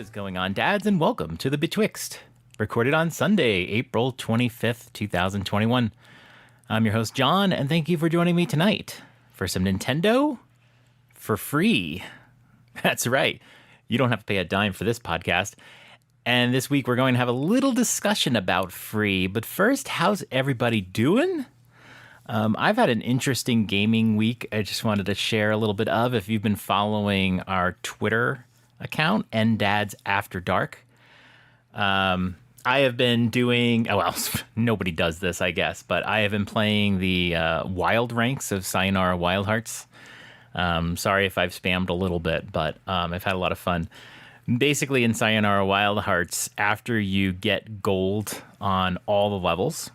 is going on, dads, and welcome to the Betwixt, recorded on Sunday, April 25th, 2021. I'm your host, John, and thank you for joining me tonight for some Nintendo for free. That's right. You don't have to pay a dime for this podcast. And this week we're going to have a little discussion about free. But first, how's everybody doing? I've had an interesting gaming week. I just wanted to share a little bit of, if you've been following our Twitter account, NDads After Dark. I have been doing, nobody does this, I guess, but I have been playing the wild ranks of Sayonara Wild Hearts. Sorry if I've spammed a little bit, but I've had a lot of fun. Basically, in Sayonara Wild Hearts, after you get gold on all the levels,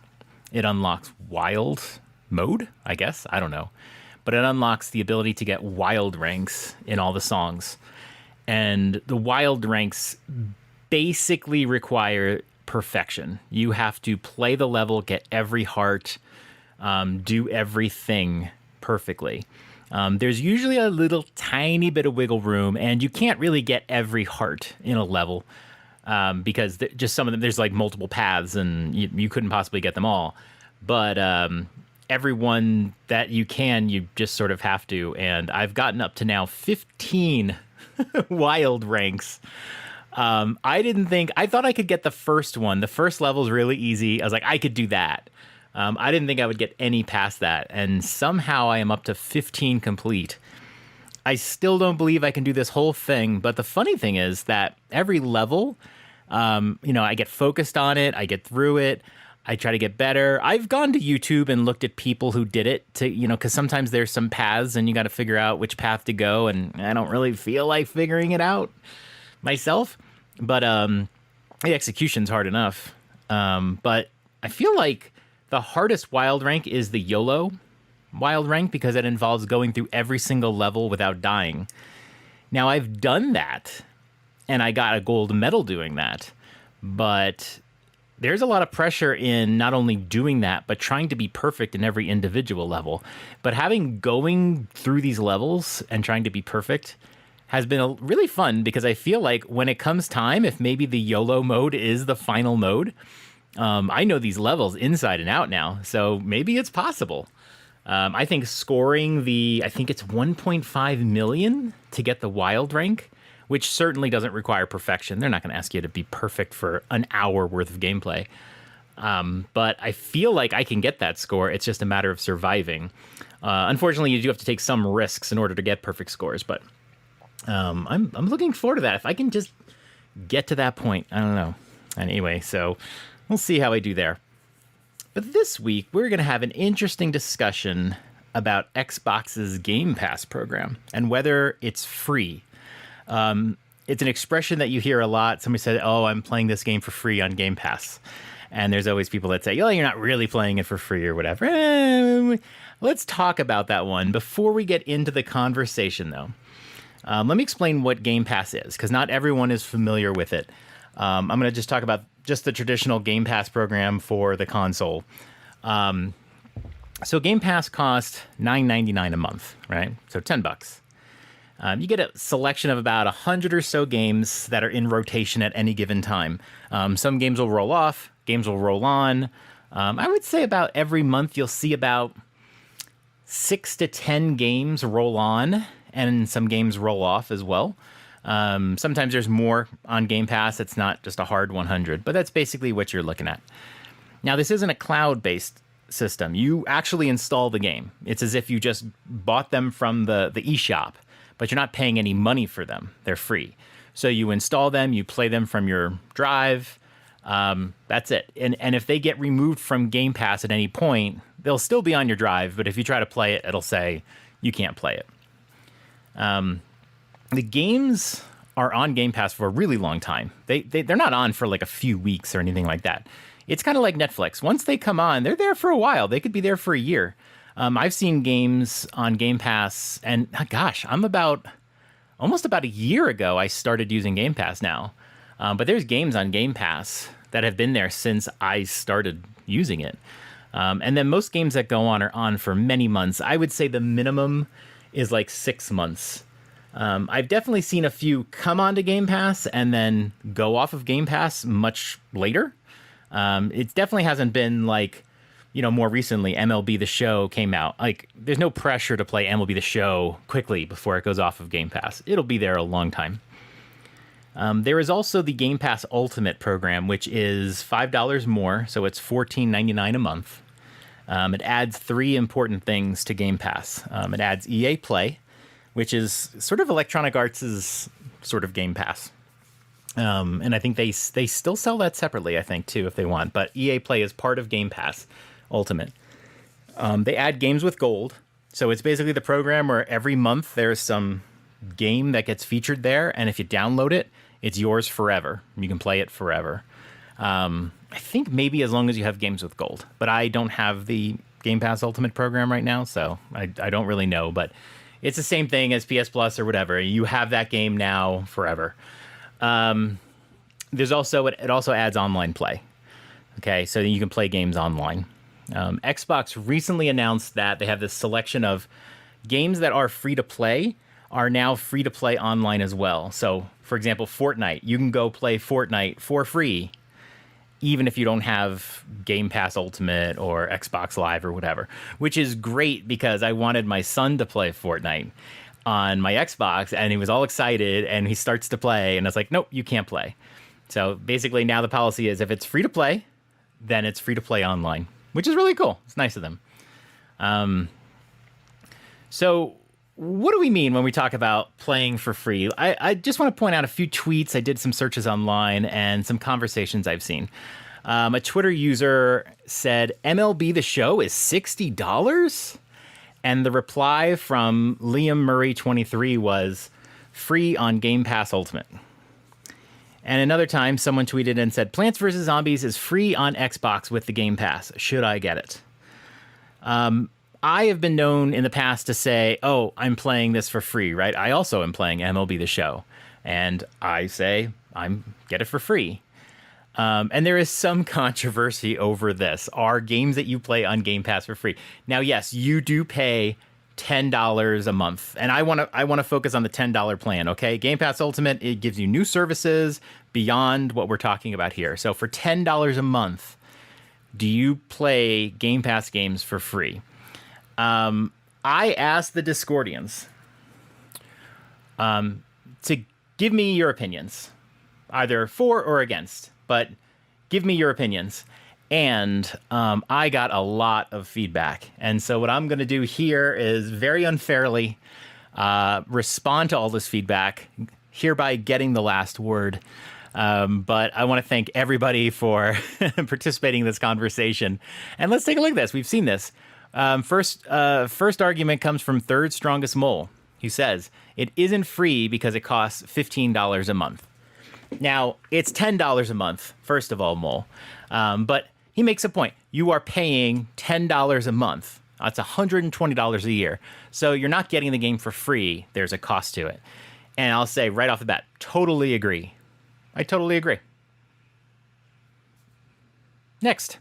it unlocks wild mode, I guess. I don't know. But it unlocks the ability to get wild ranks in all the songs. And the wild ranks basically require perfection. You have to play the level, get every heart, do everything perfectly. There's usually a little tiny bit of wiggle room, and you can't really get every heart in a level because just some of them, there's like multiple paths, and you couldn't possibly get them all. But everyone that you can, you just sort of have to. And I've gotten up to now 15 wild ranks. I thought I could get the first one. The first level's really easy. I was like, I could do that. I didn't think I would get any past that. And somehow I am up to 15 complete. I still don't believe I can do this whole thing. But the funny thing is that every level, I get focused on it. I get through it. I try to get better. I've gone to YouTube and looked at people who did it to, because sometimes there's some paths and you got to figure out which path to go. And I don't really feel like figuring it out myself. But the execution's hard enough. But I feel like the hardest wild rank is the YOLO wild rank because it involves going through every single level without dying. Now, I've done that, and I got a gold medal doing that. But there's a lot of pressure in not only doing that, but trying to be perfect in every individual level. But going through these levels and trying to be perfect has been really fun because I feel like when it comes time, if maybe the YOLO mode is the final mode, I know these levels inside and out now, so maybe it's possible. I think scoring I think it's 1.5 million to get the wild rank, which certainly doesn't require perfection. They're not going to ask you to be perfect for an hour worth of gameplay. But I feel like I can get that score. It's just a matter of surviving. Unfortunately, you do have to take some risks in order to get perfect scores, but I'm looking forward to that. If I can just get to that point, I don't know. Anyway, so we'll see how I do there. But this week, we're going to have an interesting discussion about Xbox's Game Pass program and whether it's free. It's an expression that you hear a lot. Somebody said, I'm playing this game for free on Game Pass. And there's always people that say, you're not really playing it for free or whatever. Let's talk about that one. Before we get into the conversation, though, let me explain what Game Pass is, because not everyone is familiar with it. I'm going to just talk about just the traditional Game Pass program for the console. So Game Pass costs $9.99 a month, right? So $10. You get a selection of about 100 or so games that are in rotation at any given time. Some games will roll off, games will roll on. I would say about every month you'll see about 6 to 10 games roll on, and some games roll off as well. Sometimes there's more on Game Pass. It's not just a hard 100, but that's basically what you're looking at. Now, this isn't a cloud-based system. You actually install the game. It's as if you just bought them from the eShop, but you're not paying any money for them. They're free. So you install them, you play them from your drive. That's it. And if they get removed from Game Pass at any point, they'll still be on your drive, but if you try to play it, it'll say you can't play it. The games are on Game Pass for a really long time. They're not on for like a few weeks or anything like that. It's kind of like Netflix. Once they come on, they're there for a while. They could be there for a year. I've seen games on Game Pass, and gosh, almost about a year ago, I started using Game Pass now. But there's games on Game Pass that have been there since I started using it. And then most games that go on are on for many months. I would say the minimum is like 6 months. I've definitely seen a few come onto Game Pass and then go off of Game Pass much later. It definitely hasn't been like, more recently, MLB The Show came out. Like, there's no pressure to play MLB The Show quickly before it goes off of Game Pass. It'll be there a long time. There is also the Game Pass Ultimate program, which is $5 more, so it's $14.99 a month. It adds 3 important things to Game Pass. It adds EA Play, which is sort of Electronic Arts' sort of Game Pass. And I think they still sell that separately, I think, too, if they want. But EA Play is part of Game Pass Ultimate. They add games with gold. So it's basically the program where every month there's some game that gets featured there. And if you download it, it's yours forever. You can play it forever. I think maybe as long as you have games with gold. But I don't have the Game Pass Ultimate program right now, so I don't really know. But it's the same thing as PS Plus or whatever. You have that game now forever. It also adds online play. Okay, so you can play games online. Xbox recently announced that they have this selection of games that are free to play are now free to play online as well. So, for example, Fortnite, you can go play Fortnite for free, even if you don't have Game Pass Ultimate or Xbox Live or whatever, which is great because I wanted my son to play Fortnite on my Xbox, and he was all excited, and he starts to play, and I was like, nope, you can't play. So basically now the policy is if it's free to play, then it's free to play online, which is really cool. It's nice of them. So what do we mean when we talk about playing for free? I just want to point out a few tweets. I did some searches online and some conversations I've seen. A Twitter user said, MLB The Show is $60? And the reply from Liam Murray 23 was, free on Game Pass Ultimate. And another time, someone tweeted and said, Plants vs. Zombies is free on Xbox with the Game Pass. Should I get it? I have been known in the past to say, oh, I'm playing this for free, right? I also am playing MLB The Show. And I say, get it for free. And there is some controversy over this. Are games that you play on Game Pass for free? Now, yes, you do pay $10 a month. And I want to focus on the $10 plan, okay? Game Pass Ultimate, it gives you new services beyond what we're talking about here. So for $10 a month, do you play Game Pass games for free? I asked the Discordians to give me your opinions, either for or against, but give me your opinions. And I got a lot of feedback. And so what I'm going to do here is very unfairly respond to all this feedback, hereby getting the last word. But I want to thank everybody for participating in this conversation. And let's take a look at this. We've seen this. First argument comes from Third Strongest Mole, who says, it isn't free because it costs $15 a month. Now, it's $10 a month, first of all, Mole. But he makes a point. You are paying $10 a month. That's $120 a year. So you're not getting the game for free. There's a cost to it. And I'll say right off the bat, totally agree. I totally agree. Next.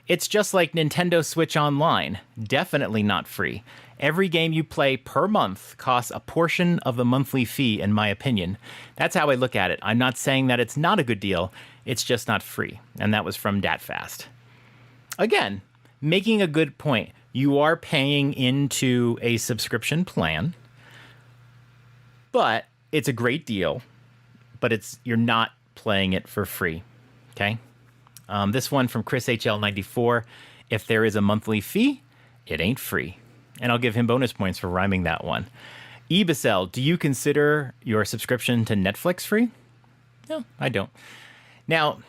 It's just like Nintendo Switch Online. Definitely not free. Every game you play per month costs a portion of the monthly fee, in my opinion. That's how I look at it. I'm not saying that it's not a good deal. It's just not free. And that was from DatFast. Again, making a good point. You are paying into a subscription plan, but it's a great deal, but you're not playing it for free. Okay? This one from Chris HL94. If there is a monthly fee, it ain't free. And I'll give him bonus points for rhyming that one. Ebicel, do you consider your subscription to Netflix free? No, I don't. Now,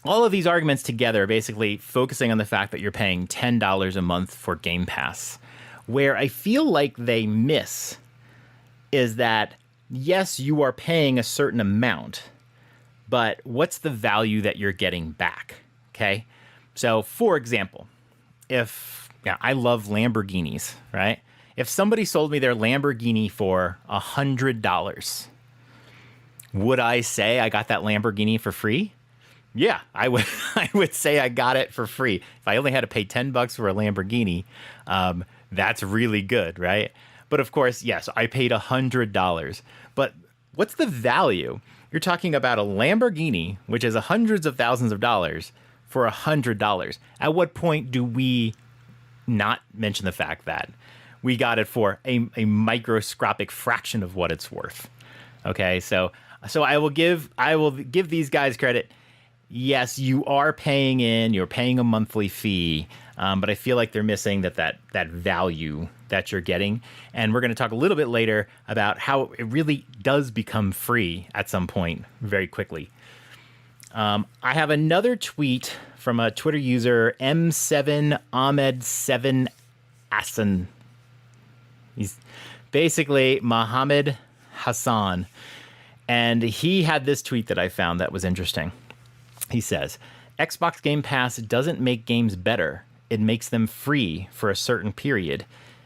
all of these arguments together are basically focusing on the fact that you're paying $10 a month for Game Pass. Where I feel like they miss is that, yes, you are paying a certain amount, but what's the value that you're getting back? Okay. So for example, I love Lamborghinis, right? If somebody sold me their Lamborghini for $100, would I say I got that Lamborghini for free? Yeah, I would. I would say I got it for free. If I only had to pay $10 for a Lamborghini, that's really good, right? But of course, yes, I paid $100. But what's the value? You're talking about a Lamborghini, which is hundreds of thousands of dollars, for $100. At what point do we not mention the fact that we got it for a microscopic fraction of what it's worth? Okay, so I will give these guys credit. Yes, you're paying a monthly fee, but I feel like they're missing that value that you're getting. And we're going to talk a little bit later about how it really does become free at some point very quickly. I have another tweet from a Twitter user, M7 Ahmed 7 Asan. He's basically Mohammed Hassan. And he had this tweet that I found that was interesting. He says, Xbox Game Pass doesn't make games better. It makes them free for a certain period.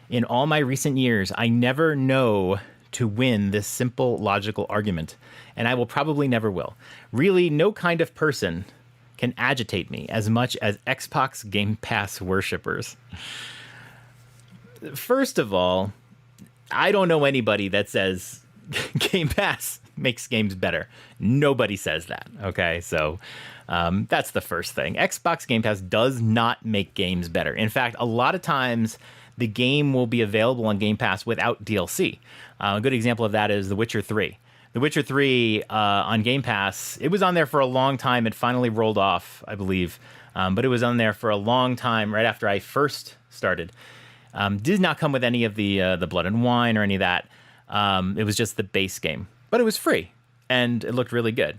In all my recent years, I never know to win this simple logical argument, and I will probably never will. Really, no kind of person can agitate me as much as Xbox Game Pass worshippers. First of all, I don't know anybody that says Game Pass makes games better. Nobody says that, okay? So that's the first thing. Xbox Game Pass does not make games better. In fact, a lot of times the game will be available on Game Pass without DLC. A good example of that is The Witcher 3. The Witcher 3 on Game Pass, it was on there for a long time. It finally rolled off, I believe. But it was on there for a long time right after I first started. Did not come with any of the Blood and Wine or any of that. It was just the base game. But it was free, and it looked really good.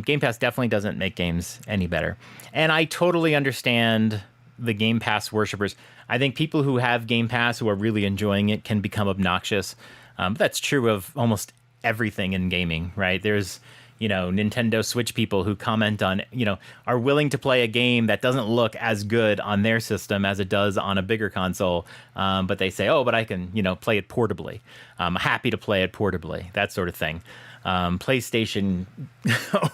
Game Pass definitely doesn't make games any better. And I totally understand the Game Pass worshippers. I think people who have Game Pass who are really enjoying it can become obnoxious. That's true of almost everything in gaming, right? There's, Nintendo Switch people who comment on, are willing to play a game that doesn't look as good on their system as it does on a bigger console. But they say, but I can, play it portably. I'm happy to play it portably, that sort of thing. PlayStation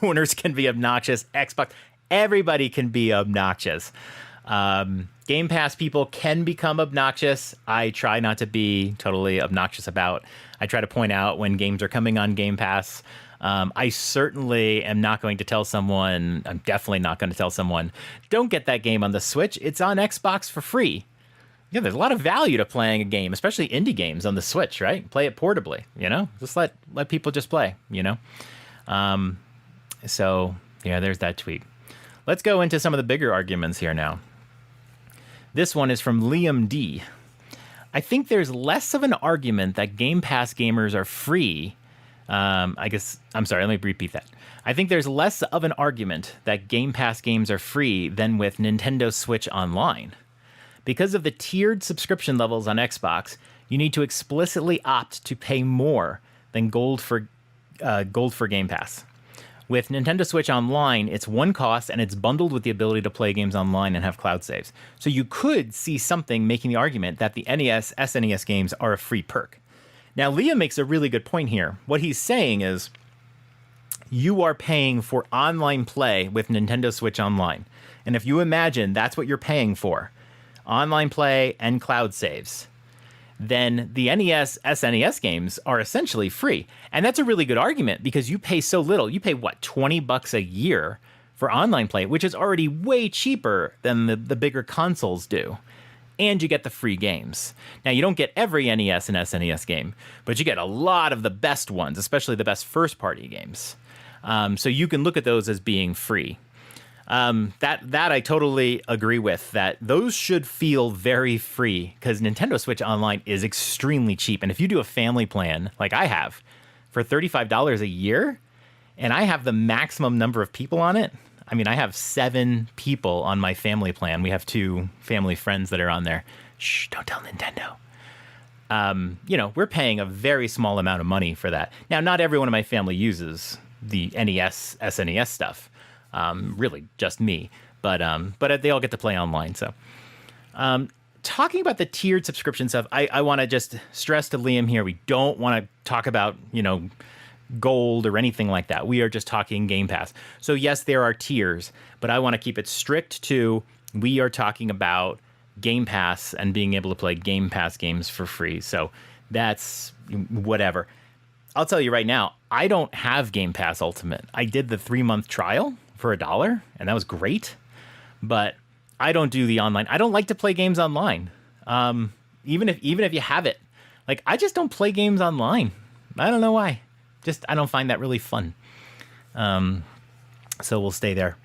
owners can be obnoxious. Xbox, everybody can be obnoxious. Game Pass people can become obnoxious. I try not to be totally obnoxious about. I try to point out when games are coming on Game Pass. I certainly am not going to tell someone, I'm definitely not going to tell someone, don't get that game on the Switch. It's on Xbox for free. Yeah, there's a lot of value to playing a game, especially indie games on the Switch, right? Play it portably, Just let people just play, So, yeah, there's that tweet. Let's go into some of the bigger arguments here now. This one is from Liam D. I think there's less of an argument that Game Pass gamers are free. Let me repeat that. I think there's less of an argument that Game Pass games are free than with Nintendo Switch Online. Because of the tiered subscription levels on Xbox, you need to explicitly opt to pay more than gold for Game Pass. With Nintendo Switch Online, it's one cost and it's bundled with the ability to play games online and have cloud saves. So you could see something making the argument that the NES, SNES games are a free perk. Now, Liam makes a really good point here. What he's saying is you are paying for online play with Nintendo Switch Online. And if you imagine that's what you're paying for, online play and cloud saves, then the NES, SNES games are essentially free. And that's a really good argument because you pay so little. You pay, $20 a year for online play, which is already way cheaper than the bigger consoles do. And you get the free games. Now, you don't get every NES and SNES game, but you get a lot of the best ones, especially the best first-party games. So you can look at those as being free. That I totally agree with, that those should feel very free because Nintendo Switch Online is extremely cheap. And if you do a family plan like I have for $35 a year, and I have the maximum number of people on it, I have 7 people on my family plan. We have 2 family friends that are on there. Shh, don't tell Nintendo. We're paying a very small amount of money for that. Now, not everyone in my family uses the NES, SNES stuff. Really, just me. But they all get to play online. So, talking about the tiered subscription stuff, I want to just stress to Liam here, we don't want to talk about, gold or anything like that. We are just talking Game Pass. So yes, there are tiers, but I want to keep it strict to we are talking about Game Pass and being able to play Game Pass games for free. So that's whatever. I'll tell you right now, I don't have Game Pass Ultimate. I did the 3-month trial for $1, and that was great. But I don't do the online. I don't like to play games online. Even if you have it, like, I just don't play games online. I don't know why. Just, I don't find that really fun. So we'll stay there.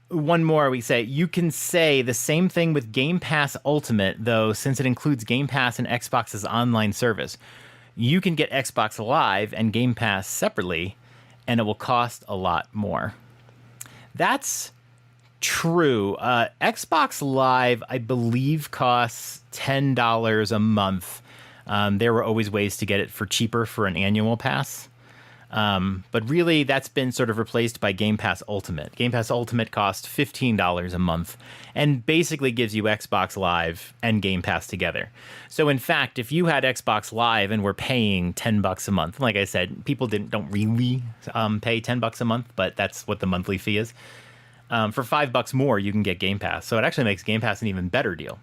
One more, we say, you can say the same thing with Game Pass Ultimate, though, since it includes Game Pass and Xbox's online service. You can get Xbox Live and Game Pass separately, and it will cost a lot more. That's true. Xbox Live, I believe, costs $10 a month. There were always ways to get it for cheaper for an annual pass. But really, that's been sort of replaced by Game Pass Ultimate. Game Pass Ultimate costs $15 a month and basically gives you Xbox Live and Game Pass together. So in fact, if you had Xbox Live and were paying $10 a month, like I said, people don't really pay $10 a month, but that's what the monthly fee is. For $5 more, you can get Game Pass. So it actually makes Game Pass an even better deal.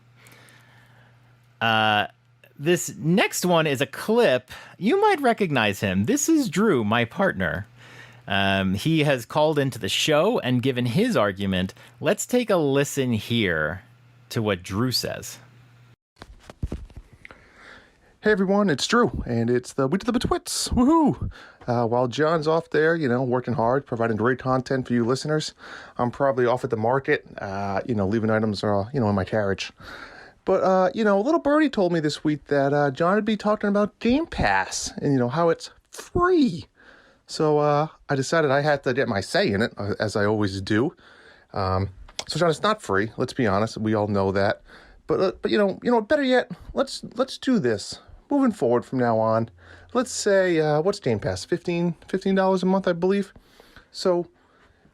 This next one is a clip. You might recognize him. This is Drew, my partner. He has called into the show and given his argument. Let's take a listen here to what Drew says. Hey everyone, it's Drew, and it's the week of the Betwixt. Woohoo! While John's off there, working hard, providing great content for you listeners, I'm probably off at the market, leaving items, in my carriage. But, a little birdie told me this week that John would be talking about Game Pass and, how it's free. So I decided I had to get my say in it, as I always do. So, John, it's not free. Let's be honest. We all know that. But better yet, let's do this. Moving forward from now on, let's say, what's Game Pass? $15 a month, I believe. So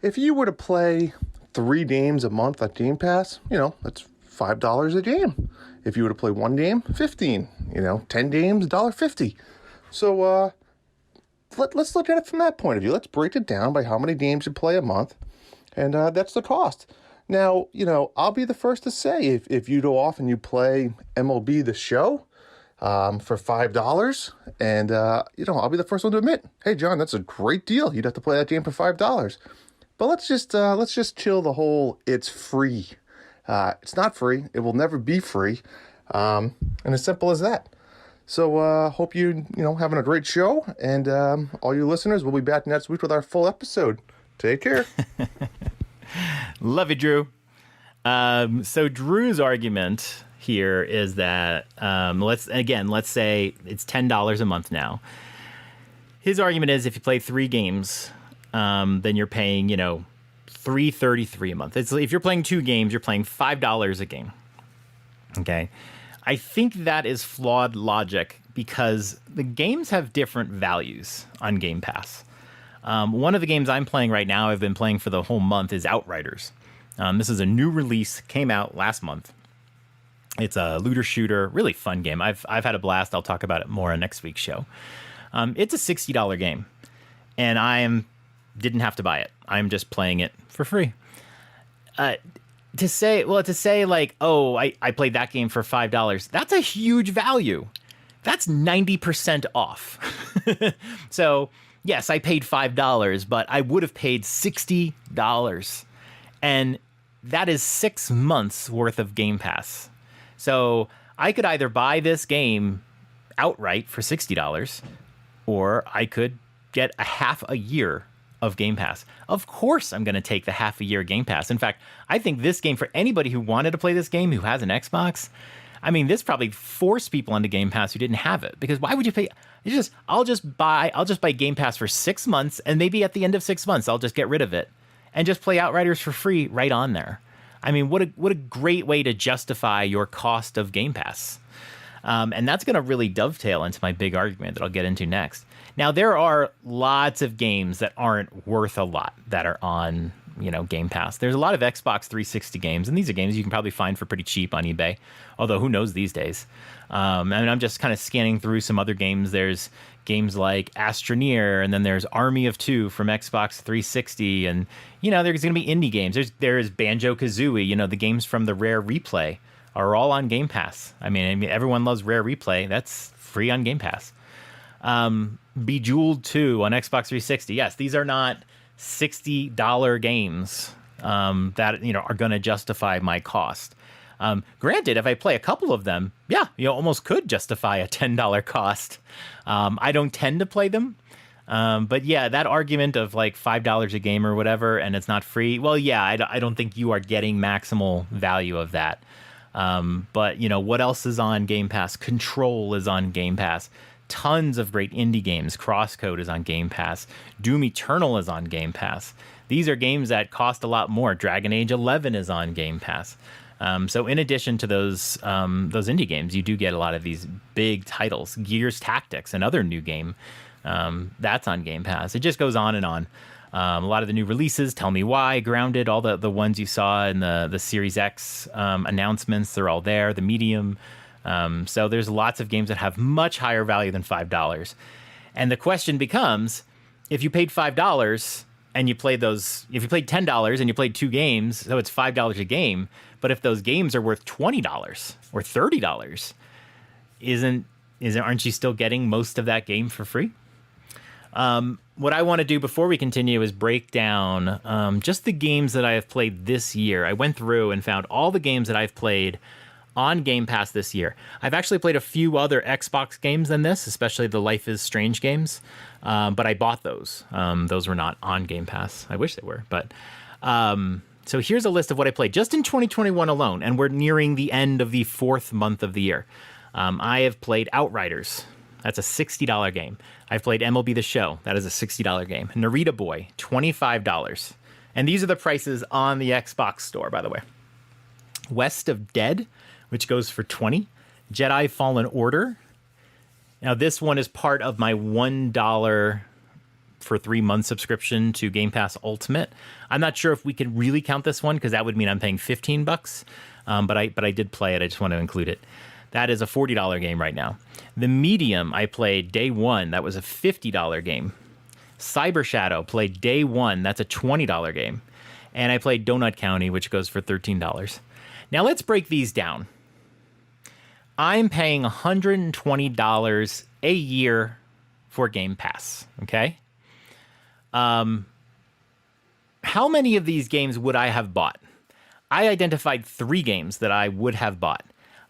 if you were to play 3 games a month at Game Pass, that's $5 a game. If you were to play 1 game, $15. 10 games, $1.50. So let's look at it from that point of view. Let's break it down by how many games you play a month, and that's the cost. Now, I'll be the first to say if you go off and you play MLB The Show for $5, and I'll be the first one to admit, hey John, that's a great deal. You'd have to play that game for $5. But let's just chill the whole it's free. It's not free. It will never be free. And as simple as that. So hope you having a great show, and all you listeners, we'll be back next week with our full episode. Take care. Love you, Drew. So Drew's argument here is that let's say it's $10 a month now. His argument is if you play 3 games, then you're paying $3.33 a month. If you're playing 2 games, you're paying $5 a game. Okay, I think that is flawed logic because the games have different values on Game Pass. One of the games I'm playing right now, I've been playing for the whole month, is Outriders. This is a new release, came out last month. It's a looter shooter, really fun game. I've had a blast. I'll talk about it more on next week's show. It's a $60 game, and didn't have to buy it. I'm just playing it for free. To say like, oh, I played that game for $5. That's a huge value. That's 90% off. So yes, I paid $5, but I would have paid $60. And that is 6 months worth of Game Pass. So I could either buy this game outright for $60, or I could get a half a year of Game Pass. Of course, I'm going to take the half a year Game Pass. In fact, I think this game, for anybody who wanted to play this game who has an Xbox, this probably forced people onto Game Pass who didn't have it. Because why would you pay? I'll just buy Game Pass for 6 months, and maybe at the end of 6 months, I'll just get rid of it and just play Outriders for free right on there. What a great way to justify your cost of Game Pass. And that's going to really dovetail into my big argument that I'll get into next. Now, there are lots of games that aren't worth a lot that are on, Game Pass. There's a lot of Xbox 360 games, and these are games you can probably find for pretty cheap on eBay, although who knows these days. I'm just kind of scanning through some other games. There's games like Astroneer, and then there's Army of Two from Xbox 360, and, there's going to be indie games. There's Banjo-Kazooie, the games from the Rare Replay are all on Game Pass. I mean, everyone loves Rare Replay. That's free on Game Pass. Bejeweled 2 on Xbox 360. Yes, these are not $60 games that are going to justify my cost. Granted, if I play a couple of them, yeah, you almost could justify a $10 cost. I don't tend to play them. But yeah, that argument of like $5 a game or whatever, and it's not free. Well, yeah, I don't think you are getting maximal value of that. But what else is on Game Pass? Control is on Game Pass. Tons of great indie games. Crosscode is on Game Pass. Doom Eternal is on Game Pass. These are games that cost a lot more. Dragon Age 11 is on Game Pass. So in addition to those indie games, you do get a lot of these big titles. Gears Tactics, another new game, that's on Game Pass. It just goes on and on. A lot of the new releases, Tell Me Why, Grounded, all the ones you saw in the Series X announcements, they're all there. The Medium. So there's lots of games that have much higher value than $5. And the question becomes, if you paid $5 and you played if you played $10 and you played 2 games, so it's $5 a game. But if those games are worth $20 or $30, aren't you still getting most of that game for free? What I want to do before we continue is break down just the games that I have played this year. I went through and found all the games that I've played on Game Pass this year. I've actually played a few other Xbox games than this, especially the Life is Strange games, but I bought those. Those were not on Game Pass. I wish they were, but so here's a list of what I played just in 2021 alone, and we're nearing the end of the 4th month of the year. I have played Outriders. That's a $60 game. I've played MLB The Show. That is a $60 game. Narita Boy, $25. And these are the prices on the Xbox store, by the way. West of Dead, which goes for $20. Jedi Fallen Order. Now, this one is part of my $1 for 3-month subscription to Game Pass Ultimate. I'm not sure if we can really count this one because that would mean I'm paying $15. But I did play it. I just want to include it. That is a $40 game right now. The Medium, I played day 1. That was a $50 game. Cyber Shadow, played day 1. That's a $20 game. And I played Donut County, which goes for $13. Now let's break these down. I'm paying $120 a year for Game Pass, okay? How many of these games would I have bought? I identified 3 games that I would have bought.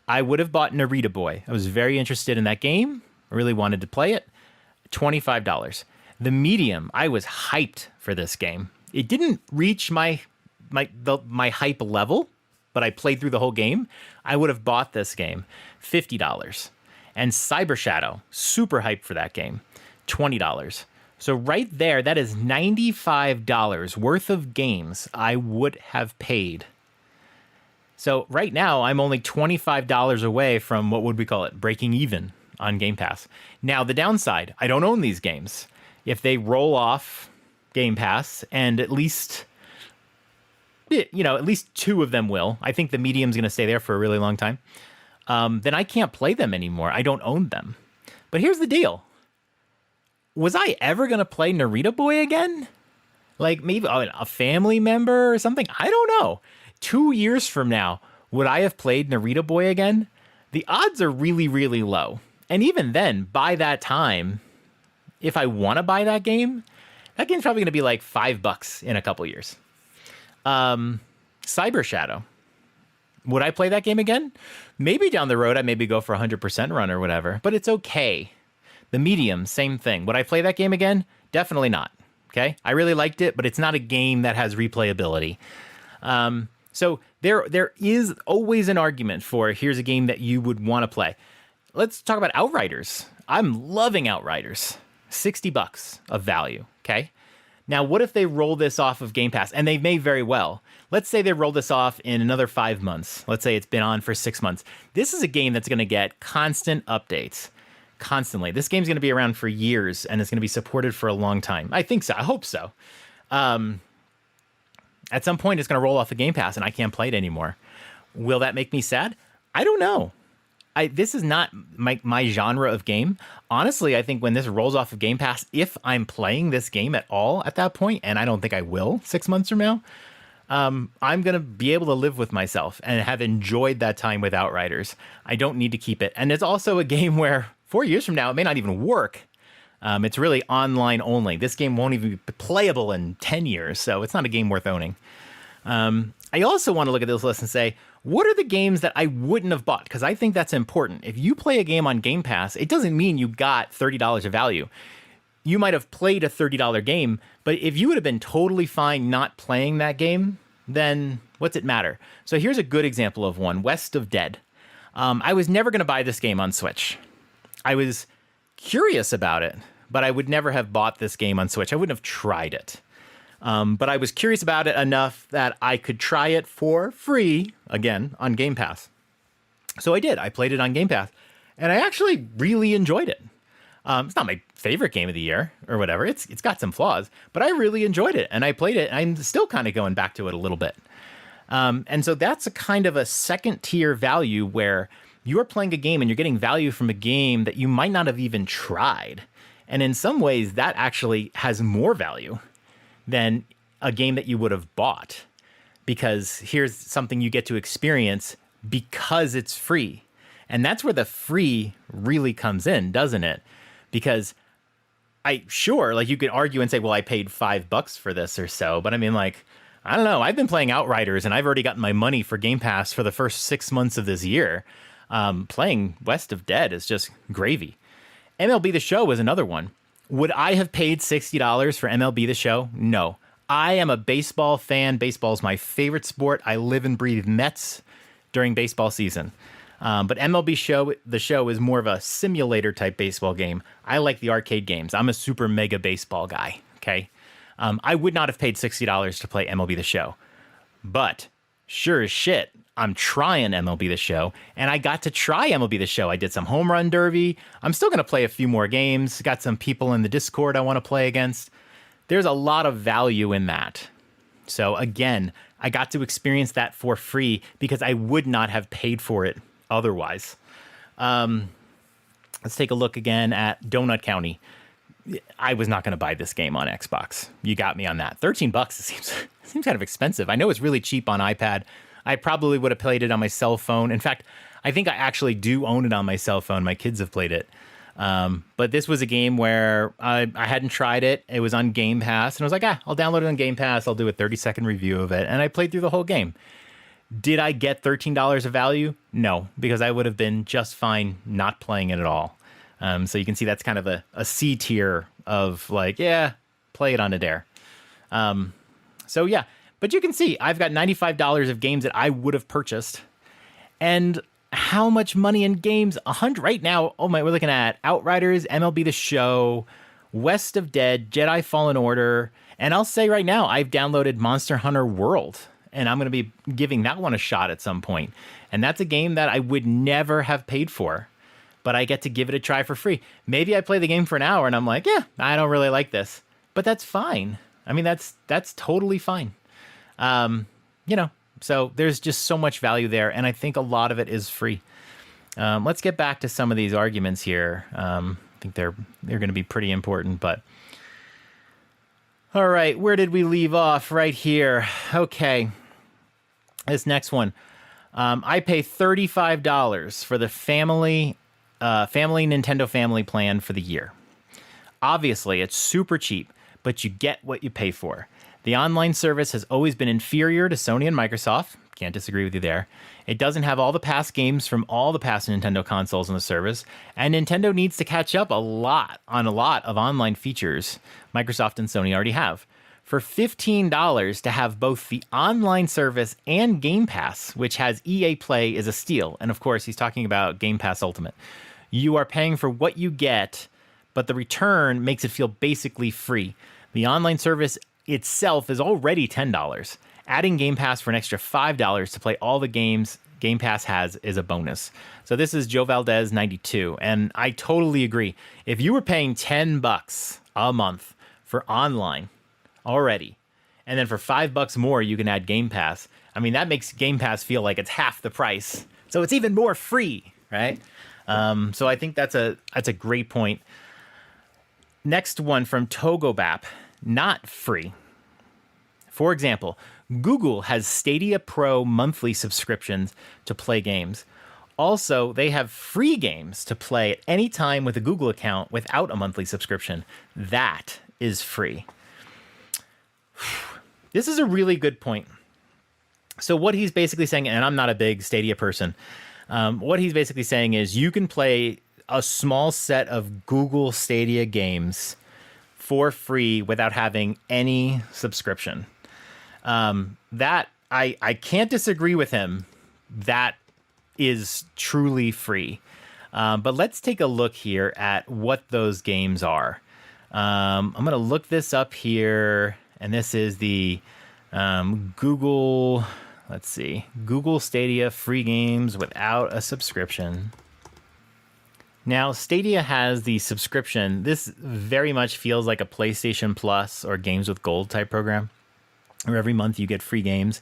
I would have bought Narita Boy. I was very interested in that game. I really wanted to play it. $25. The Medium, I was hyped for this game. It didn't reach my hype level, but I played through the whole game. I would have bought this game. $50. And Cyber Shadow, super hyped for that game. $20. So right there, that is $95 worth of games I would have paid. So right now, I'm only $25 away from what would we call it? Breaking even on Game Pass. Now, the downside, I don't own these games. If they roll off Game Pass, and at least 2 of them will. I think the Medium's going to stay there for a really long time. Then I can't play them anymore. I don't own them. But here's the deal. Was I ever going to play Narita Boy again? Like maybe a family member or something? I don't know. 2 years from now, would I have played Narita Boy again? The odds are really, really low. And even then, by that time, if I want to buy that game's probably going to be like $5 in a couple years. Cyber Shadow. Would I play that game again? Maybe down the road, I maybe go for a 100% run or whatever, but it's okay. The Medium, same thing. Would I play that game again? Definitely not. Okay. I really liked it, but it's not a game that has replayability. So there is always an argument for here's a game that you would want to play. Let's talk about Outriders. I'm loving Outriders. $60 of value. Okay. Now, what if they roll this off of Game Pass? And they may very well. Let's say they roll this off in another 5 months. Let's say it's been on for 6 months. This is a game that's going to get constant updates. Constantly. This game's going to be around for years, and it's going to be supported for a long time. I think so. I hope so. At some point, it's going to roll off the Game Pass, and I can't play it anymore. Will that make me sad? I don't know. This is not my genre of game. Honestly, I think when this rolls off of Game Pass, if I'm playing this game at all at that point, and I don't think I will 6 months from now, I'm going to be able to live with myself and have enjoyed that time with Outriders. I don't need to keep it. And it's also a game where 4 years from now, it may not even work. It's really online only. This game won't even be playable in 10 years, so it's not a game worth owning. I also want to look at this list and say, what are the games that I wouldn't have bought? Because I think that's important. If you play a game on Game Pass, it doesn't mean you got $30 of value. You might have played a $30 game, but if you would have been totally fine not playing that game, then what's it matter? So here's a good example of one, West of Dead. I was never going to buy this game on Switch. I was curious about it, but I would never have bought this game on Switch. I wouldn't have tried it. But I was curious about it enough that I could try it for free, again, on Game Pass. So I did. I played it on Game Pass, and I actually really enjoyed it. It's not my favorite game of the year or whatever. It's got some flaws, but I really enjoyed it, and I played it, and I'm still kind of going back to it a little bit. And so that's a kind of a second-tier value where you're playing a game and you're getting value from a game that you might not have even tried. And in some ways, that actually has more value than a game that you would have bought, because here's something you get to experience because it's free. And that's where the free really comes in, doesn't it? Because like you could argue and say, well, I paid $5 for this or so, but I mean, like, I don't know. I've been playing Outriders and I've already gotten my money for Game Pass for the first 6 months of this year. Playing West of Dead is just gravy. MLB The Show is another one. Would I have paid $60 for MLB The Show? No. I am a baseball fan. Baseball is my favorite sport. I live and breathe Mets during baseball season. But The Show is more of a simulator type baseball game. I like the arcade games. I'm a super mega baseball guy. Okay. I would not have paid $60 to play MLB The Show, but sure as shit, I'm trying MLB The Show, and I got to try MLB The Show. I did some home run derby. I'm still going to play a few more games. Got some people in the Discord I want to play against. There's a lot of value in that. So again, I got to experience that for free because I would not have paid for it otherwise. Let's take a look again at Donut County. I was not going to buy this game on Xbox. You got me on that. $13 seems kind of expensive. I know it's really cheap on iPad. I probably would have played it on my cell phone. In fact, I think I actually do own it on my cell phone. My kids have played it. But this was a game where I hadn't tried it. It was on Game Pass. And I was like, I'll download it on Game Pass. I'll do a 30-second review of it. And I played through the whole game. Did I get $13 of value? No, because I would have been just fine not playing it at all. So you can see that's kind of a C tier of like, yeah, play it on a dare. So yeah, but you can see I've got $95 of games that I would have purchased. And how much money in games? 100 right now. Oh my, we're looking at Outriders, MLB The Show, West of Dead, Jedi Fallen Order. And I'll say right now, I've downloaded Monster Hunter World, and I'm going to be giving that one a shot at some point. And that's a game that I would never have paid for, but I get to give it a try for free. Maybe I play the game for an hour and I'm like, yeah, I don't really like this, but that's fine. I mean, that's totally fine. So there's just so much value there. And I think a lot of it is free. Let's get back to some of these arguments here. I think they're going to be pretty important, but all right, where did we leave off? Right here. Okay. This next one. I pay $35 for the family Nintendo family plan for the year. Obviously, it's super cheap, but you get what you pay for. The online service has always been inferior to Sony and Microsoft. Can't disagree with you there. It doesn't have all the past games from all the past Nintendo consoles on the service, and Nintendo needs to catch up a lot of online features Microsoft and Sony already have. For $15 to have both the online service and Game Pass, which has EA Play, is a steal. And of course, he's talking about Game Pass Ultimate. You are paying for what you get, but the return makes it feel basically free. The online service itself is already $10. Adding Game Pass for an extra $5 to play all the games Game Pass has is a bonus. So this is Joe Valdez 92, and I totally agree. If you were paying $10 a month for online already, and then for $5 more you can add Game Pass, I mean, that makes Game Pass feel like it's half the price. So it's even more free, right? So I think that's a great point. Next one from Togobap. Not free. For example, Google has Stadia Pro monthly subscriptions to play games. Also, they have free games to play at any time with a Google account without a monthly subscription. That is free. This is a really good point. So what he's basically saying, and I'm not a big Stadia person, what he's basically saying is you can play a small set of Google Stadia games for free without having any subscription. That I can't disagree with him. That is truly free. But let's take a look here at what those games are. I'm going to look this up here, and this is the Google, let's see, Google Stadia free games without a subscription. Now, Stadia has the subscription. This very much feels like a PlayStation Plus or Games with Gold type program, where every month you get free games.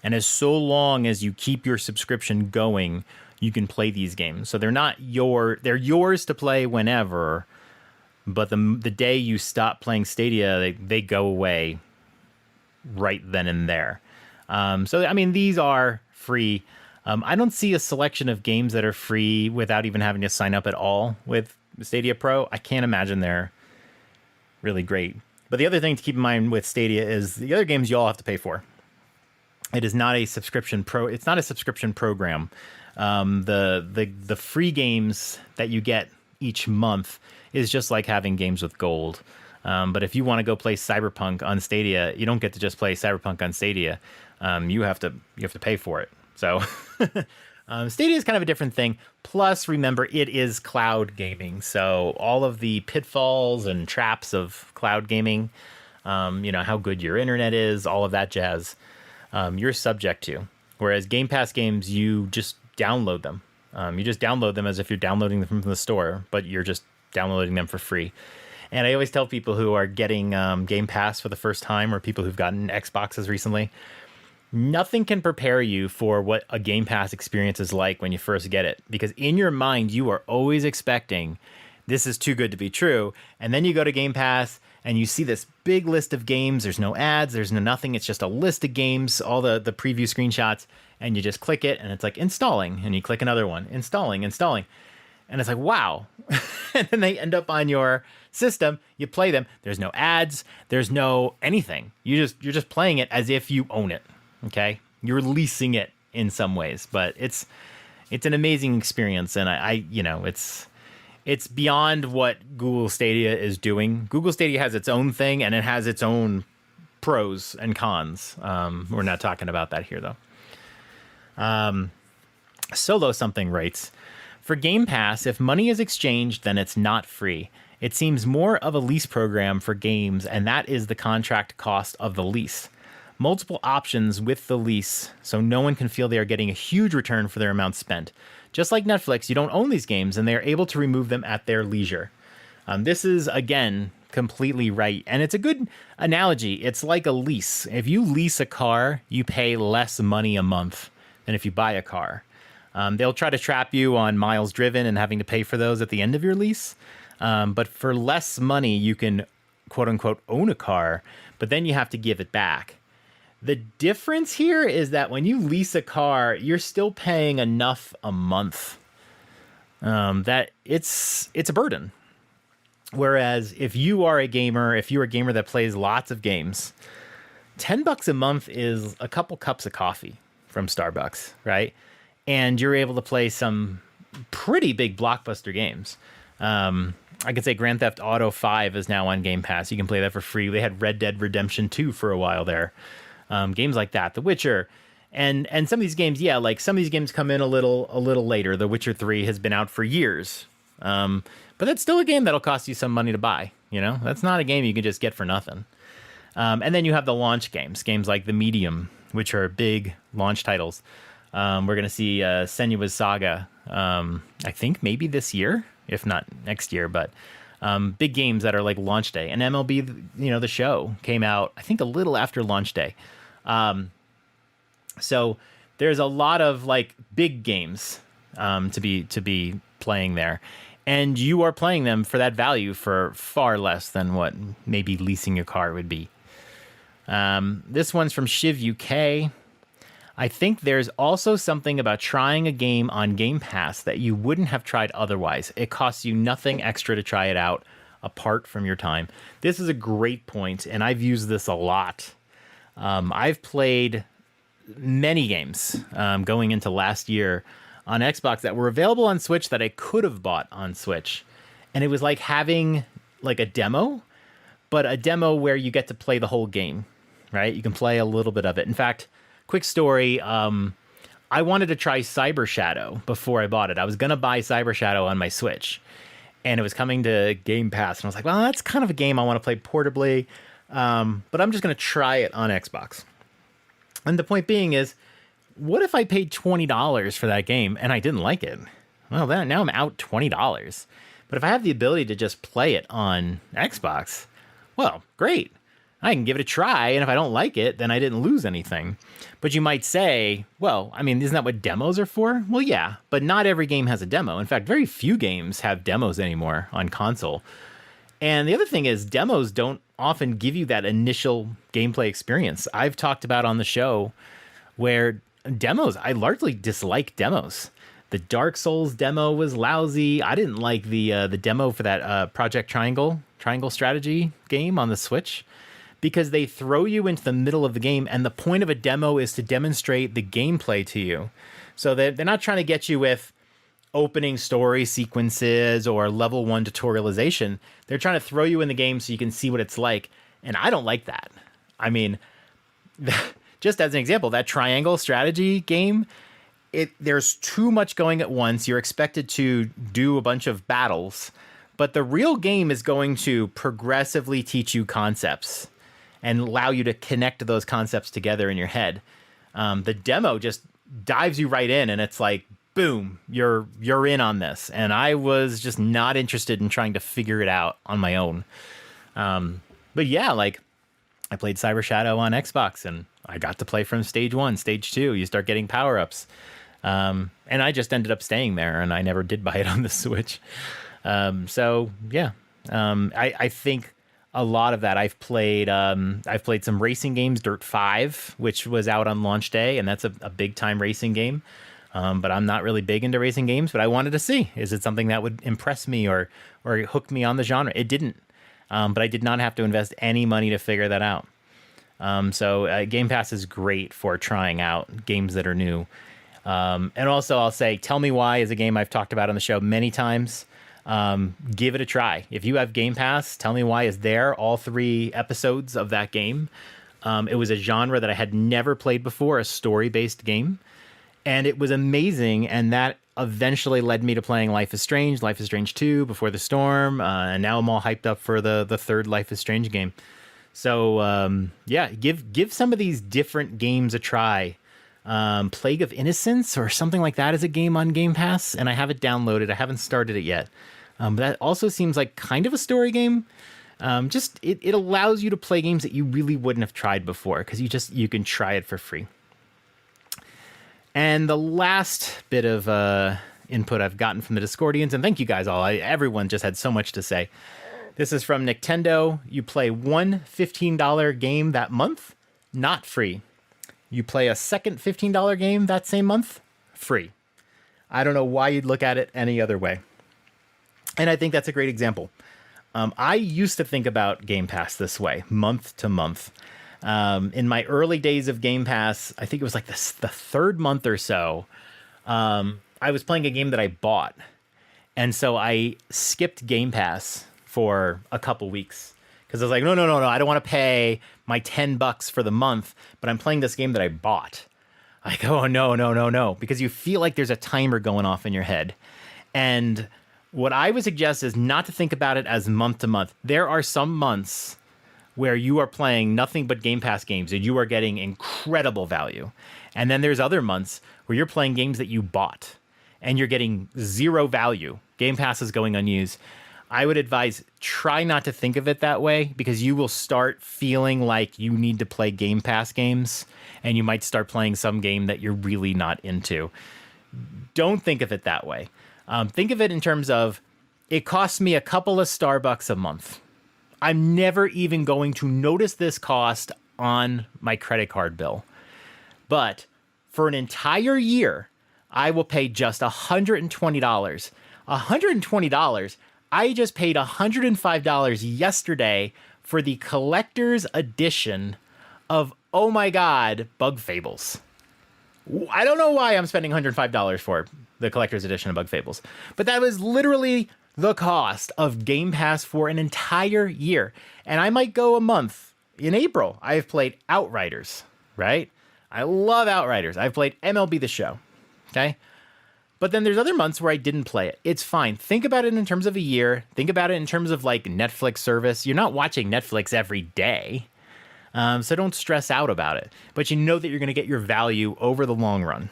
And as so long as you keep your subscription going, you can play these games. So they're not they're yours to play whenever, but the day you stop playing Stadia, they go away right then and there. So, I mean, these are free. I don't see a selection of games that are free without even having to sign up at all with Stadia Pro. I can't imagine they're really great. But the other thing to keep in mind with Stadia is the other games you all have to pay for. It is not a subscription It's not a subscription program. The free games that you get each month is just like having Games with Gold. But if you want to go play Cyberpunk on Stadia, you don't get to just play Cyberpunk on Stadia. You have to pay for it. So Stadia is kind of a different thing. Plus, remember, it is cloud gaming. So all of the pitfalls and traps of cloud gaming, how good your internet is, all of that jazz, you're subject to. Whereas Game Pass games, you just download them. You just download them as if you're downloading them from the store, but you're just downloading them for free. And I always tell people who are getting Game Pass for the first time, or people who've gotten Xboxes recently, nothing can prepare you for what a Game Pass experience is like when you first get it. Because in your mind, you are always expecting this is too good to be true. And then you go to Game Pass and you see this big list of games. There's no ads. There's no nothing. It's just a list of games, all the preview screenshots. And you just click it and it's like installing. And you click another one, installing. And it's like, wow. And then they end up on your system. You play them. There's no ads. There's no anything. You're just playing it as if you own it. Okay, you're leasing it in some ways, but it's an amazing experience, and it's beyond what Google Stadia is doing. Google Stadia has its own thing, and it has its own pros and cons. We're not talking about that here, though. Solo something writes, for Game Pass, if money is exchanged, then it's not free. It seems more of a lease program for games, and that is the contract cost of the lease. Multiple options with the lease, so no one can feel they are getting a huge return for their amount spent. Just like Netflix, you don't own these games, and they are able to remove them at their leisure. This is, again, completely right, and it's a good analogy. It's like a lease. If you lease a car, you pay less money a month than if you buy a car. They'll try to trap you on miles driven and having to pay for those at the end of your lease. But for less money, you can, quote-unquote, own a car, but then you have to give it back. The difference here is that when you lease a car, you're still paying enough a month that it's a burden. Whereas if you're a gamer that plays lots of games, $10 a month is a couple cups of coffee from Starbucks, right? And you're able to play some pretty big blockbuster games. I could say Grand Theft Auto 5 is now on Game Pass. You can play that for free. They had Red Dead Redemption 2 for a while there. Games like that, The Witcher, and some of these games, like some of these games come in a little later. The Witcher 3 has been out for years, but that's still a game that'll cost you some money to buy. That's not a game you can just get for nothing. And then you have the launch games like The Medium, which are big launch titles. We're gonna see Senua's Saga, I think maybe this year, if not next year, but. Big games that are like launch day, and MLB, The Show came out, I think, a little after launch day. So there's a lot of like big games to be playing there, and you are playing them for that value for far less than what maybe leasing your car would be. This one's from Shiv UK. I think there's also something about trying a game on Game Pass that you wouldn't have tried otherwise. It costs you nothing extra to try it out apart from your time. This is a great point, and I've used this a lot. I've played many games going into last year on Xbox that were available on Switch that I could have bought on Switch. And it was like having like a demo, but a demo where you get to play the whole game, right? You can play a little bit of it. In fact, quick story, I wanted to try Cyber Shadow before I bought it. I was going to buy Cyber Shadow on my Switch, and it was coming to Game Pass. And I was like, well, that's kind of a game I want to play portably, but I'm just going to try it on Xbox. And the point being is, what if I paid $20 for that game and I didn't like it? Well, then now I'm out $20. But if I have the ability to just play it on Xbox, well, great. I can give it a try, and if I don't like it, then I didn't lose anything. But you might say, well, I mean, isn't that what demos are for? Well, yeah, but not every game has a demo. In fact, very few games have demos anymore on console. And the other thing is, demos don't often give you that initial gameplay experience. I've talked about on the show where demos, I largely dislike demos. The Dark Souls demo was lousy. I didn't like the demo for that Project Triangle strategy game on the Switch, because they throw you into the middle of the game, and the point of a demo is to demonstrate the gameplay to you. So they're not trying to get you with opening story sequences or level 1 tutorialization. They're trying to throw you in the game so you can see what it's like, and I don't like that. I mean, just as an example, that triangle strategy game, there's too much going at once. You're expected to do a bunch of battles, but the real game is going to progressively teach you concepts and allow you to connect those concepts together in your head. The demo just dives you right in, and it's like, boom, you're in on this. And I was just not interested in trying to figure it out on my own. But yeah, like, I played Cyber Shadow on Xbox, and I got to play from stage 1, stage 2. You start getting power-ups. And I just ended up staying there, and I never did buy it on the Switch. So yeah, I think a lot of that I've played some racing games, Dirt 5, which was out on launch day, and that's a big time racing game. But I'm not really big into racing games, but I wanted to see, is it something that would impress me or hook me on the genre? It didn't. But I did not have to invest any money to figure that out. So Game Pass is great for trying out games that are new. And also I'll say, Tell Me Why is a game I've talked about on the show many times. Give it a try. If you have Game Pass, Tell Me Why is there, all 3 episodes of that game. It was a genre that I had never played before, a story-based game. And it was amazing, and that eventually led me to playing Life is Strange 2, Before the Storm, and now I'm all hyped up for the 3rd Life is Strange game. So, yeah, give some of these different games a try. Plague of Innocence or something like that is a game on Game Pass, and I have it downloaded. I haven't started it yet. But that also seems like kind of a story game. It allows you to play games that you really wouldn't have tried before, because you can try it for free. And the last bit of input I've gotten from the Discordians, and thank you guys all. Everyone just had so much to say. This is from Nintendo. You play one $15 game that month, not free. You play a second $15 game that same month, free. I don't know why you'd look at it any other way. And I think that's a great example. I used to think about Game Pass this way, month to month. In my early days of Game Pass, I think it was like the 3rd month or so, I was playing a game that I bought. And so I skipped Game Pass for a couple weeks because I was like, no, I don't want to pay my $10 for the month, but I'm playing this game that I bought. I go, oh, no, because you feel like there's a timer going off in your head. And what I would suggest is not to think about it as month to month. There are some months where you are playing nothing but Game Pass games and you are getting incredible value. And then there's other months where you're playing games that you bought and you're getting zero value. Game Pass is going unused. I would advise try not to think of it that way, because you will start feeling like you need to play Game Pass games and you might start playing some game that you're really not into. Don't think of it that way. Think of it in terms of, it costs me a couple of Starbucks a month. I'm never even going to notice this cost on my credit card bill. But for an entire year, I will pay just $120. $120. I just paid $105 yesterday for the collector's edition of, oh my God, Bug Fables. I don't know why I'm spending $105 for the collector's edition of Bug Fables, but that was literally the cost of Game Pass for an entire year. And I might go a month. In April, I have played Outriders, right? I love Outriders. I've played MLB The Show, okay? But then there's other months where I didn't play it. It's fine. Think about it in terms of a year. Think about it in terms of like Netflix service. You're not watching Netflix every day. So don't stress out about it. But you know that you're going to get your value over the long run.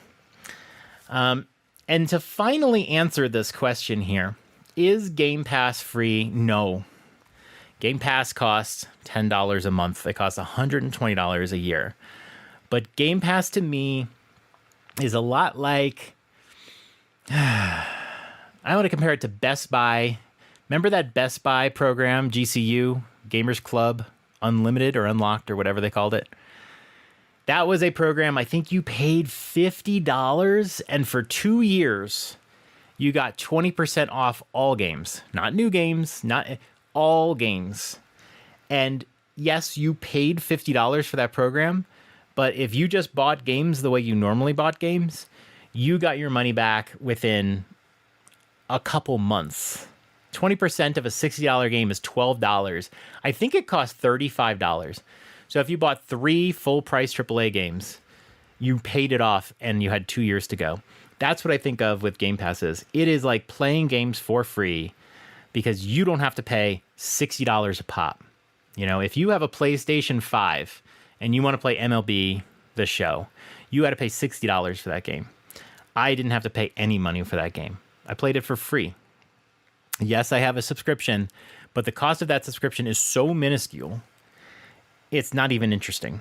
And to finally answer this question here, is Game Pass free? No. Game Pass costs $10 a month. It costs $120 a year. But Game Pass to me is a lot like, I want to compare it to Best Buy. Remember that Best Buy program, GCU, Gamers Club, Unlimited or Unlocked or whatever they called it? That was a program, I think you paid $50, and for 2 years, you got 20% off all games. Not new games, not all games. And yes, you paid $50 for that program, but if you just bought games the way you normally bought games, you got your money back within a couple months. 20% of a $60 game is $12. I think it cost $35. So if you bought 3 full price AAA games, you paid it off and you had 2 years to go. That's what I think of with Game Passes. It is like playing games for free because you don't have to pay $60 a pop. You know, if you have a PlayStation 5 and you want to play MLB The Show, you had to pay $60 for that game. I didn't have to pay any money for that game. I played it for free. Yes, I have a subscription, but the cost of that subscription is so minuscule, it's not even interesting.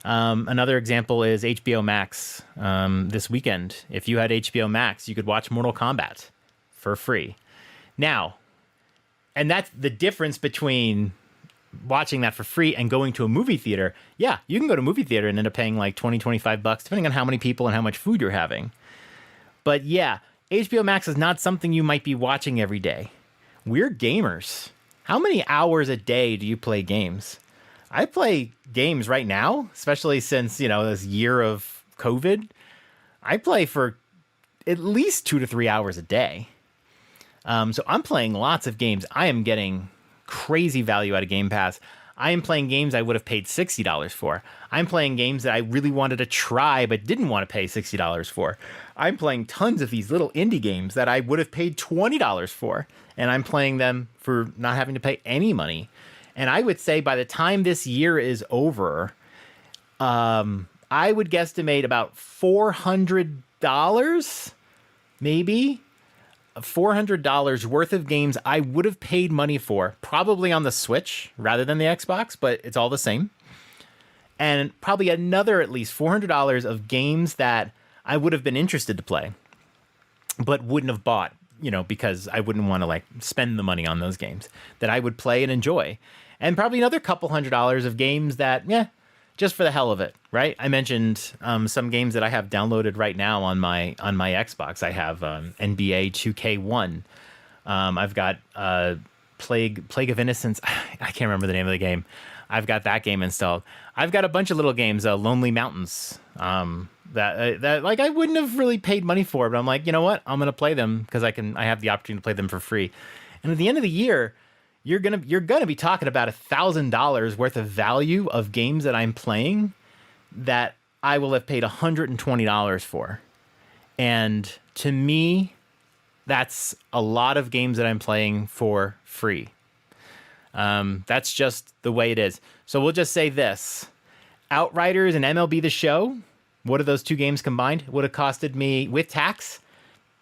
Another example is HBO Max. This weekend, if you had HBO Max, you could watch Mortal Kombat for free. Now, and that's the difference between watching that for free and going to a movie theater. Yeah, you can go to a movie theater and end up paying like $20, $25, depending on how many people and how much food you're having. But yeah, HBO Max is not something you might be watching every day. We're gamers. How many hours a day do you play games? I play games right now, especially since, you know, this year of COVID. I play for at least 2 to 3 hours a day. So I'm playing lots of games. I am getting crazy value out of Game Pass. I am playing games I would have paid $60 for. I'm playing games that I really wanted to try but didn't want to pay $60 for. I'm playing tons of these little indie games that I would have paid $20 for, and I'm playing them for not having to pay any money. And I would say by the time this year is over, I would guesstimate about $400, maybe $400 worth of games I would have paid money for, probably on the Switch rather than the Xbox, but it's all the same. And probably another at least $400 of games that I would have been interested to play, but wouldn't have bought, you know, because I wouldn't want to like spend the money on those games that I would play and enjoy. And probably another couple $100 of games that, just for the hell of it, right? I mentioned some games that I have downloaded right now on my Xbox. I have NBA 2K1. I've got Plague of Innocence. I can't remember the name of the game. I've got that game installed. I've got a bunch of little games, Lonely Mountains, that like I wouldn't have really paid money for, but I'm like, you know what? I'm gonna play them because I have the opportunity to play them for free. And at the end of the year, you're gonna be talking about $1,000 worth of value of games that I'm playing that I will have paid $120 for. And to me, that's a lot of games that I'm playing for free. That's just the way it is. So we'll just say this: Outriders and MLB The Show, what are those two games combined? Would have costed me, with tax,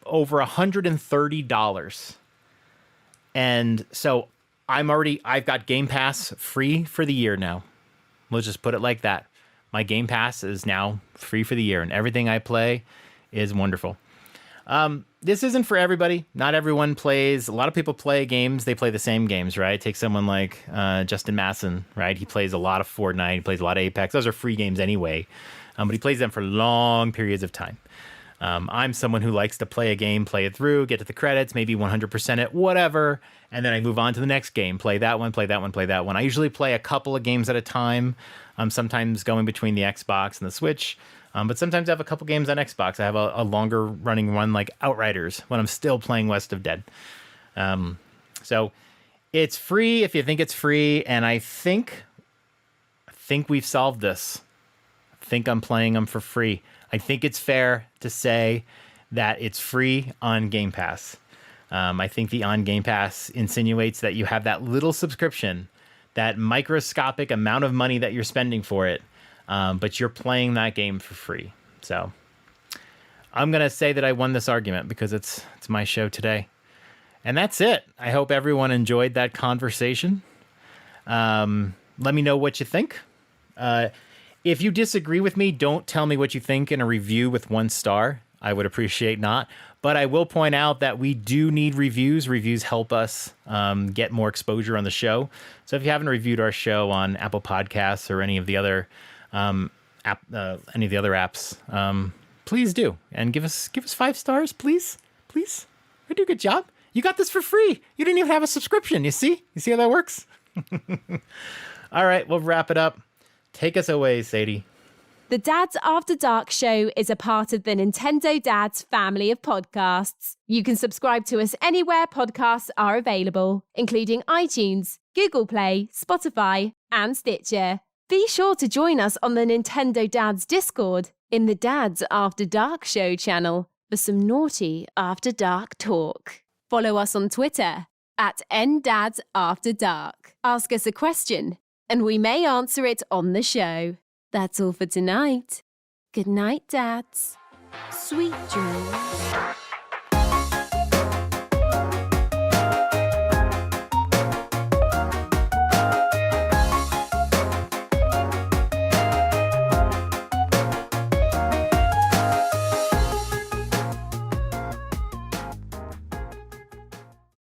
over $130. And so I've got Game Pass free for the year now. We'll just put it like that. My Game Pass is now free for the year, and everything I play is wonderful. this isn't for everybody. Not everyone plays. A lot of people play games. They play the same games, right? Take someone like Justin Masson, right? He plays a lot of Fortnite. He plays a lot of Apex. Those are free games anyway, but he plays them for long periods of time. I'm someone who likes to play a game, play it through, get to the credits, maybe 100% it, whatever, and then I move on to the next game, play that one, play that one, play that one. I usually play a couple of games at a time, sometimes going between the Xbox and the Switch, but sometimes I have a couple games on Xbox. I have a longer running one like Outriders when I'm still playing West of Dead. So it's free if you think it's free, and I think we've solved this. I think I'm playing them for free. I think it's fair to say that it's free on Game Pass. I think the on Game Pass insinuates that you have that little subscription, that microscopic amount of money that you're spending for it, but you're playing that game for free. So I'm going to say that I won this argument because it's my show today. And that's it. I hope everyone enjoyed that conversation. Let me know what you think. If you disagree with me, don't tell me what you think in a review with 1 star. I would appreciate not. But I will point out that we do need reviews. Reviews help us get more exposure on the show. So if you haven't reviewed our show on Apple Podcasts or any of the other apps, please do, and give us 5 stars, please. Please, I do a good job. You got this for free. You didn't even have a subscription. You see how that works? All right, we'll wrap it up. Take us away, Sadie. The Dads After Dark show is a part of the Nintendo Dads family of podcasts. You can subscribe to us anywhere podcasts are available, including iTunes, Google Play, Spotify, and Stitcher. Be sure to join us on the Nintendo Dads Discord in the Dads After Dark show channel for some naughty After Dark talk. Follow us on Twitter at @NDadsAfterDark. Ask us a question, and we may answer it on the show. That's all for tonight. Good night, Dads. Sweet dreams.